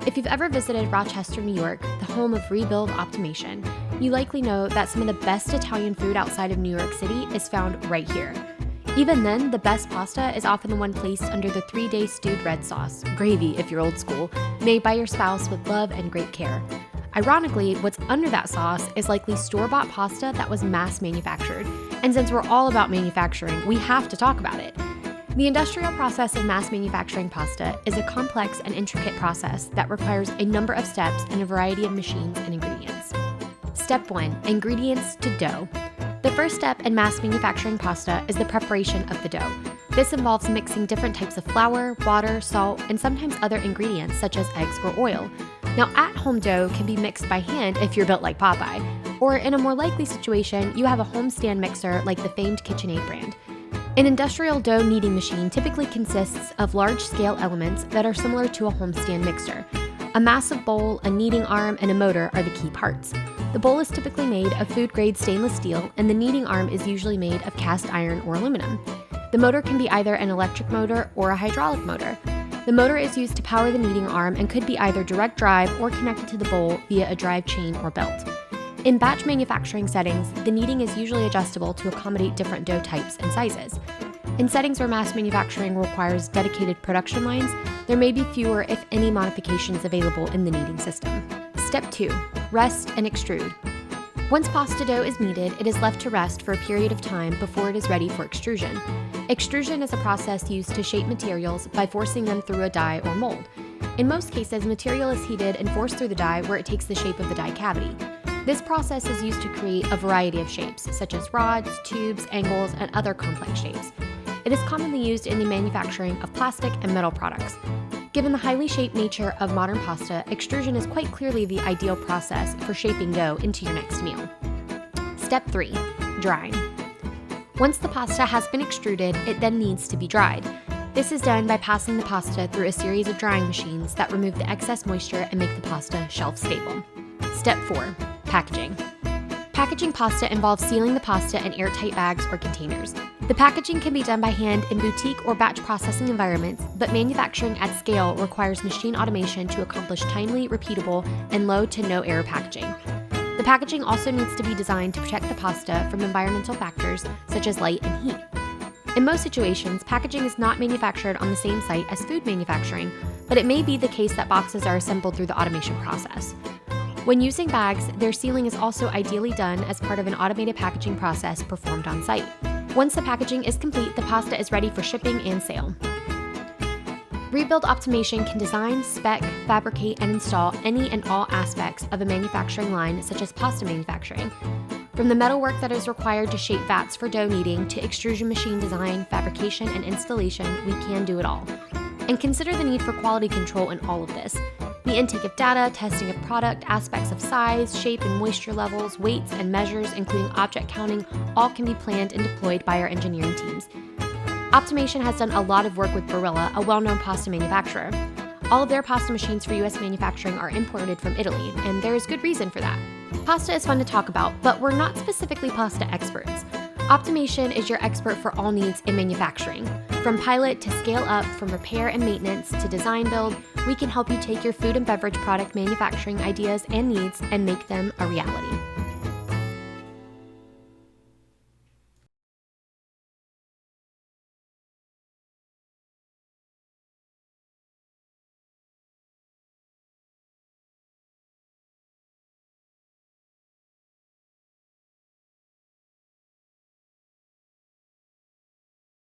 If you've ever visited Rochester, New York, the home of Rebuild Optimation, you likely know that some of the best Italian food outside of New York City is found right here. Even then, the best pasta is often the one placed under the 3-day stewed red sauce, gravy if you're old school, made by your spouse with love and great care. Ironically, what's under that sauce is likely store-bought pasta that was mass manufactured. And since we're all about manufacturing, we have to talk about it. The industrial process of mass manufacturing pasta is a complex and intricate process that requires a number of steps and a variety of machines and ingredients. Step 1. Ingredients to dough. The first step in mass manufacturing pasta is the preparation of the dough. This involves mixing different types of flour, water, salt, and sometimes other ingredients such as eggs or oil. Now, at-home dough can be mixed by hand if you're built like Popeye, or in a more likely situation, you have a home stand mixer like the famed KitchenAid brand. An industrial dough kneading machine typically consists of large-scale elements that are similar to a home stand mixer. A massive bowl, a kneading arm, and a motor are the key parts. The bowl is typically made of food-grade stainless steel, and the kneading arm is usually made of cast iron or aluminum. The motor can be either an electric motor or a hydraulic motor. The motor is used to power the kneading arm and could be either direct drive or connected to the bowl via a drive chain or belt. In batch manufacturing settings, the kneading is usually adjustable to accommodate different dough types and sizes. In settings where mass manufacturing requires dedicated production lines, there may be fewer, if any, modifications available in the kneading system. Step 2. Rest and extrude. Once pasta dough is kneaded, it is left to rest for a period of time before it is ready for extrusion. Extrusion is a process used to shape materials by forcing them through a die or mold. In most cases, material is heated and forced through the die where it takes the shape of the die cavity. This process is used to create a variety of shapes, such as rods, tubes, angles, and other complex shapes. It is commonly used in the manufacturing of plastic and metal products. Given the highly shaped nature of modern pasta, extrusion is quite clearly the ideal process for shaping dough into your next meal. Step 3. Drying. Once the pasta has been extruded, it then needs to be dried. This is done by passing the pasta through a series of drying machines that remove the excess moisture and make the pasta shelf stable. Step 4. Packaging. Packaging pasta involves sealing the pasta in airtight bags or containers. The packaging can be done by hand in boutique or batch processing environments, but manufacturing at scale requires machine automation to accomplish timely, repeatable, and low to no error packaging. The packaging also needs to be designed to protect the pasta from environmental factors such as light and heat. In most situations, packaging is not manufactured on the same site as food manufacturing, but it may be the case that boxes are assembled through the automation process. When using bags, their sealing is also ideally done as part of an automated packaging process performed on site. Once the packaging is complete, the pasta is ready for shipping and sale. Rebuild Optimation can design, spec, fabricate, and install any and all aspects of a manufacturing line, such as pasta manufacturing. From the metalwork that is required to shape vats for dough kneading to extrusion machine design, fabrication, and installation, we can do it all. And consider the need for quality control in all of this. The intake of data, testing of product, aspects of size, shape and moisture levels, weights and measures, including object counting, all can be planned and deployed by our engineering teams. Optimation has done a lot of work with Barilla, a well-known pasta manufacturer. All of their pasta machines for US manufacturing are imported from Italy, and there is good reason for that. Pasta is fun to talk about, but we're not specifically pasta experts. Optimation is your expert for all needs in manufacturing. From pilot to scale up, from repair and maintenance to design build, we can help you take your food and beverage product manufacturing ideas and needs and make them a reality.